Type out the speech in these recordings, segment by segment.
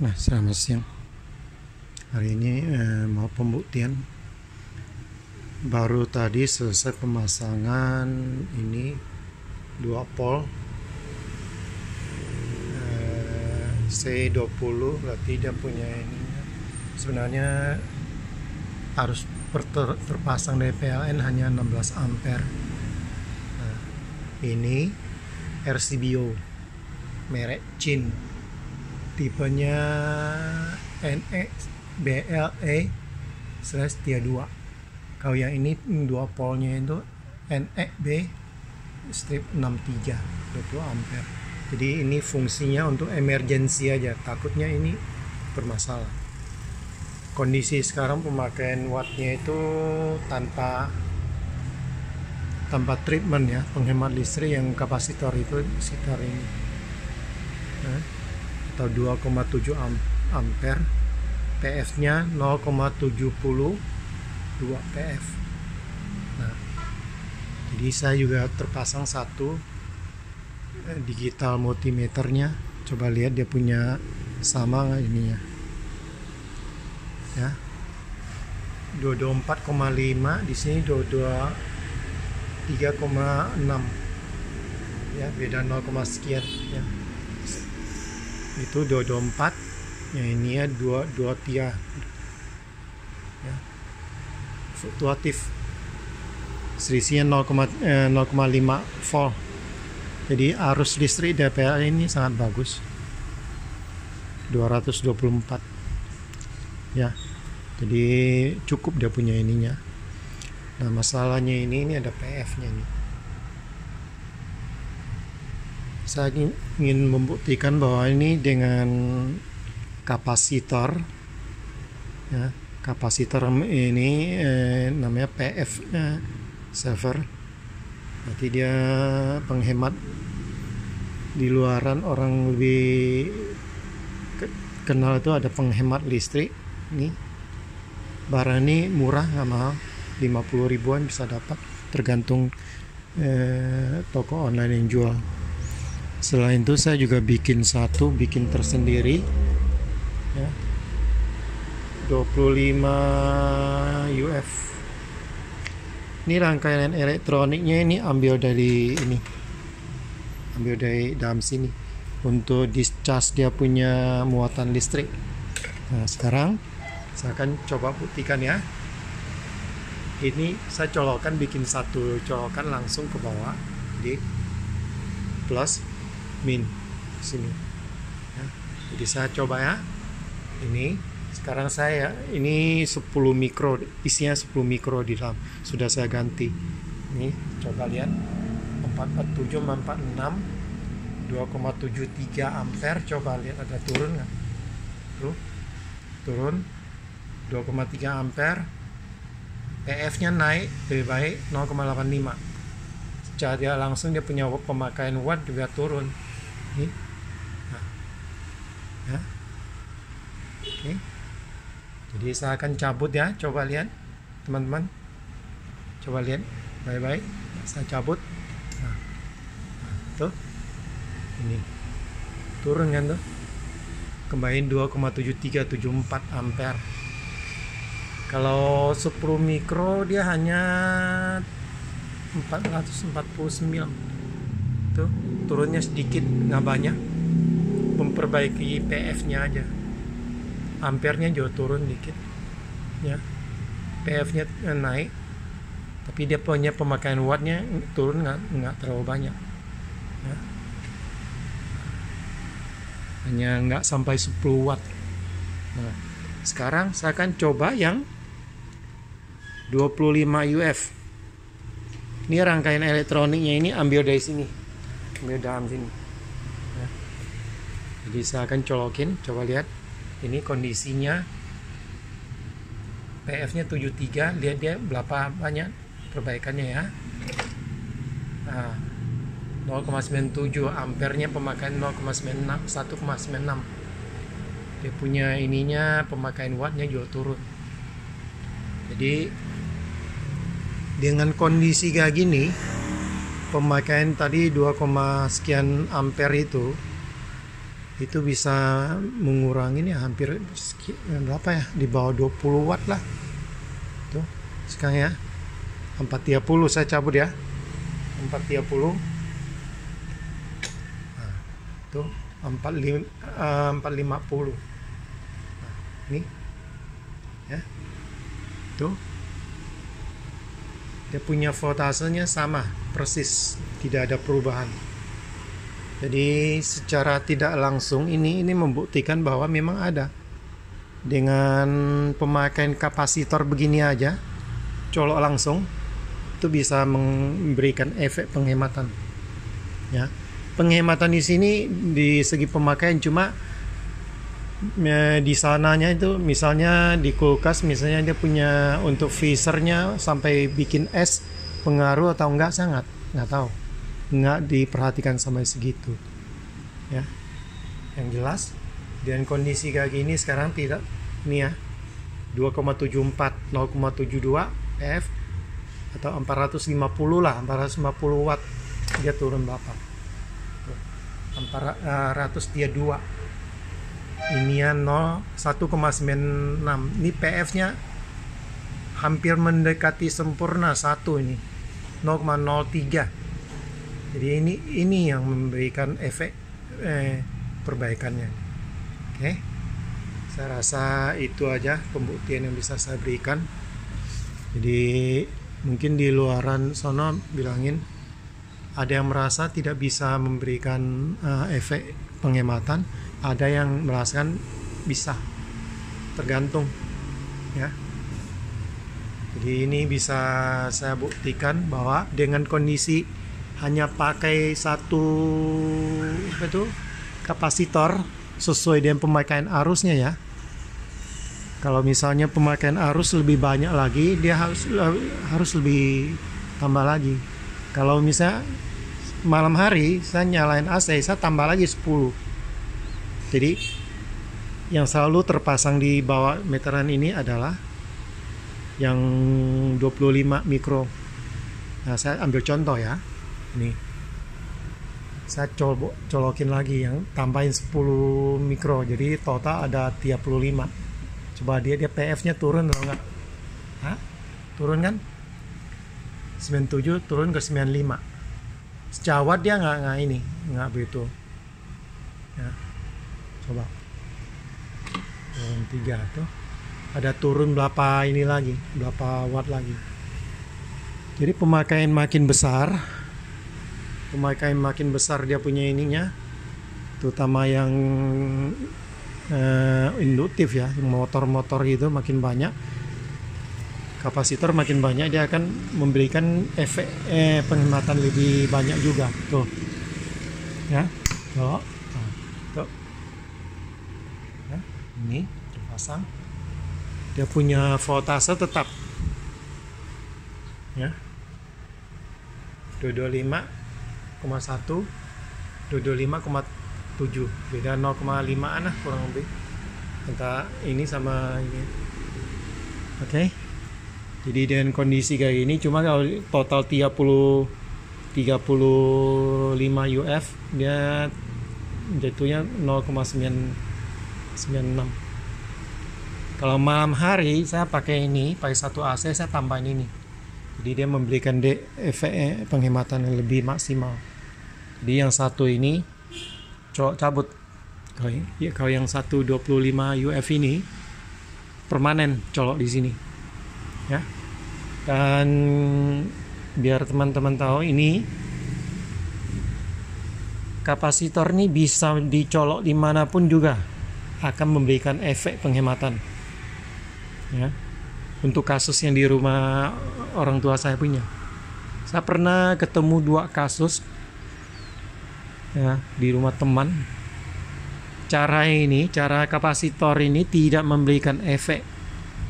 Nah, selamat siang. Hari ini mau pembuktian. Baru tadi selesai pemasangan ini 2 pol C20, berarti dia punya ini. Sebenarnya harus terpasang dari PLN hanya 16 ampere. Nah, ini RCBO merek Chin, tipenya NE BLE/T2. Kalau yang ini 2 polnya itu NEB/63 20 ampere. Jadi ini fungsinya untuk emergency aja, takutnya ini bermasalah. Kondisi sekarang pemakaian wattnya itu tanpa treatment ya, penghemat listrik yang kapasitor itu sekitar ini atau 2,7 ampere, PF nya 0,72 PF. Nah, jadi saya juga terpasang satu digital multimeternya. Coba lihat dia punya sama nggak ininya ya, 224,5, di sini 223,6 ya, beda 0, sekian ya. Itu 224, yang ini ya 23 ya, fluktuatif, selisihnya 0,5 volt. Jadi arus listrik DPL ini sangat bagus, 224 ya. Jadi cukup dia punya ininya. Nah, masalahnya ini ada PF nya nih. Saya ingin membuktikan bahwa ini dengan kapasitor ya, kapasitor ini namanya PF server. Berarti dia penghemat. Di luaran orang lebih kenal itu ada penghemat listrik. Ini barang ini murah, nggak mahal, 50 ribuan bisa dapat, tergantung toko online yang jual. Selain itu saya juga bikin tersendiri ya, 25 UF. Ini rangkaian elektroniknya ini ambil dari dalam sini untuk discharge dia punya muatan listrik. Nah, sekarang saya akan coba buktikan ya. Ini saya colokan, bikin satu colokan langsung ke bawah di plus min sini ya. Jadi saya coba ya. Ini sekarang ini 10 mikro, isinya 10 mikro di dalam, sudah saya ganti. Ini coba lihat, 447 46 2,73 ampere. Coba lihat ada turun nggak? Turun 2,3 ampere. PF nya naik lebih baik 0,85. Secara langsung dia punya pemakaian watt juga turun. Ini nah, ya. Oke. Jadi saya akan cabut ya, coba lihat teman-teman, coba lihat baik-baik. Saya cabut. Nah, tuh ini turun kan tuh, kembali 2,7374 ampere. Kalau 10 mikro dia hanya 449. Tuh turunnya sedikit, nggak banyak, memperbaiki PF nya aja. Ampernya juga turun dikit ya, PF nya naik, tapi dia punya pemakaian wattnya turun nggak terlalu banyak ya. Hanya nggak sampai 10 watt. Nah, sekarang saya akan coba yang 25 UF. Ini rangkaian elektroniknya ini ambil dari sini, ambil dalam sini ya. Jadi saya akan colokin, coba lihat. Ini kondisinya PF nya 73, lihat dia berapa banyak perbaikannya ya. Nah, 0,97 ampernya pemakaian 0,96, 1,96. Dia punya ininya, pemakaian wattnya juga turun. Jadi dengan kondisi kayak gini, pemakaian tadi 2, sekian ampere itu itu bisa mengurangi nih hampir berapa ya, di bawah 20 watt lah tuh sekarang ya. 430 saya cabut ya, 430. Nah, tuh 450. Nah, ini ya tuh dia punya voltasenya sama persis, tidak ada perubahan. Jadi secara tidak langsung ini membuktikan bahwa memang ada, dengan pemakaian kapasitor begini aja colok langsung itu bisa memberikan efek penghematan ya. Penghematan di sini di segi pemakaian cuma di sananya itu, misalnya di kulkas misalnya dia punya untuk freezernya sampai bikin es, pengaruh atau enggak saya nggak tahu, nggak diperhatikan sampai segitu ya. Yang jelas dengan kondisi kayak gini sekarang tidak ini ya, 2,74 0,72 PF atau 450 lah, 450 watt dia turun berapa, 400 dia 2, ini ya 1,96. Ini PF nya hampir mendekati sempurna 1, ini 0,03. jadi ini yang memberikan efek perbaikannya. Oke, saya rasa itu aja pembuktian yang bisa saya berikan. Jadi mungkin di luaran sono bilangin ada yang merasa tidak bisa memberikan efek penghematan, ada yang merasakan bisa, tergantung ya. Jadi ini bisa saya buktikan bahwa dengan kondisi hanya pakai satu kapasitor sesuai dengan pemakaian arusnya ya. Kalau misalnya pemakaian arus lebih banyak lagi, dia harus lebih tambah lagi. Kalau misalnya malam hari saya nyalain AC, saya tambah lagi 10. Jadi yang selalu terpasang di bawah meteran ini adalah yang 25 mikro. Nah, saya ambil contoh ya. Ini saya colokin lagi yang tambahin 10 mikro, jadi total ada 35. Coba dia PF nya turun atau enggak? Hah? Turun kan? 97 turun ke 95. Sejawat dia nggak begitu ya. Coba turun 3 tuh ada turun berapa ini lagi, berapa watt lagi. Jadi pemakaian makin besar dia punya ininya, terutama yang induktif ya, motor-motor gitu makin banyak, kapasitor makin banyak, dia akan memberikan efek penghematan lebih banyak juga tuh ya. Tuh, tuh. Ya, ini terpasang, dia punya voltase tetap ya, 225,1 225,7, beda 0,5an lah kurang lebih antara ini sama ini. Oke. Jadi dengan kondisi kayak ini, cuma kalau total 35 UF dia jatuhnya 0,996. Kalau malam hari saya pakai satu AC, saya tambahin ini. Jadi dia memberikan efek penghematan yang lebih maksimal. Jadi yang satu ini cabut. Kalau yang 125 UF ini permanen colok di sini. Ya. Dan biar teman-teman tahu, ini kapasitor ini bisa dicolok dimanapun juga akan memberikan efek penghematan. Ya. Untuk kasus yang di rumah orang tua saya punya, saya pernah ketemu 2 kasus ya, di rumah teman. Cara kapasitor ini tidak memberikan efek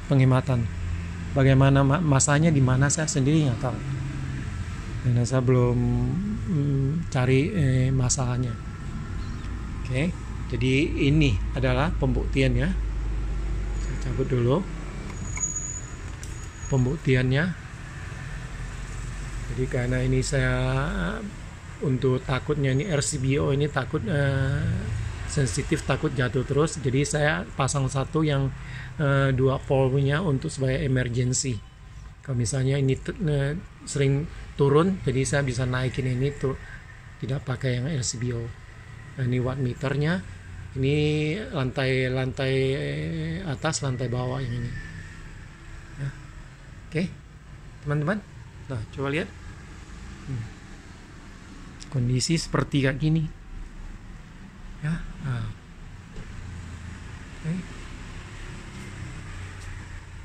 penghematan. Bagaimana masanya di mana saya sendiri nggak tahu, karena saya belum cari masalahnya. Oke, jadi ini adalah pembuktiannya. Saya cabut dulu pembuktiannya. Jadi karena ini saya untuk takutnya ini RCBO ini takut sensitif, takut jatuh terus. Jadi saya pasang satu yang 2 volt punya untuk supaya emergency. Kalau misalnya ini sering turun, jadi saya bisa naikin ini tuh, tidak pakai yang LCBO. Nah, ini watt meternya. Ini lantai atas, lantai bawah yang ini. Ya. Oke, teman-teman. Nah, coba lihat. Kondisi seperti kayak gini. Ya. Nah. Oke.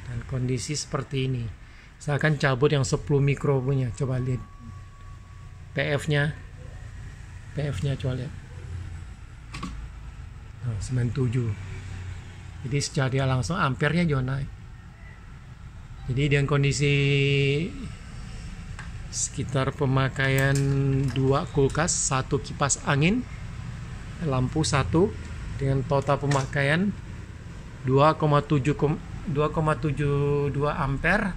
Dan kondisi seperti ini. Saya akan cabut yang 10 mikro punya. Coba lihat. PF-nya coba lihat. 97. Jadi secara langsung ampernya juga naik. Jadi dengan kondisi sekitar pemakaian 2 kulkas, 1 kipas angin, lampu 1, dengan total pemakaian 2,72 ampere.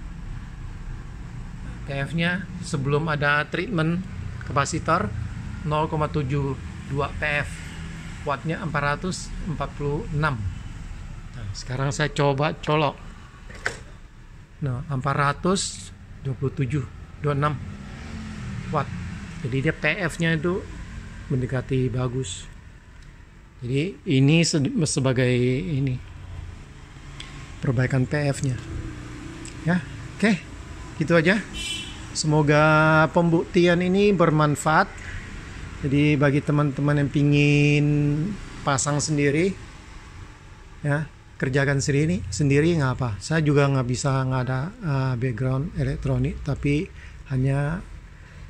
PF-nya sebelum ada treatment kapasitor 0,72 PF. Wattnya 446. Nah, sekarang saya coba colok. Nah, 427, 26 watt. Jadi dia PF-nya itu mendekati bagus. Jadi ini sebagai ini perbaikan PF-nya. Ya, oke. Gitu aja. Semoga pembuktian ini bermanfaat. Jadi bagi teman-teman yang pingin pasang sendiri, ya kerjakan sendiri nggak apa. Saya juga nggak ada background elektronik, tapi hanya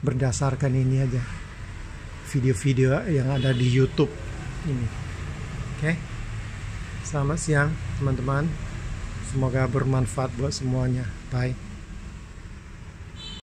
berdasarkan ini aja, video-video yang ada di YouTube ini. Oke. Selamat siang teman-teman. Semoga bermanfaat buat semuanya. Bye.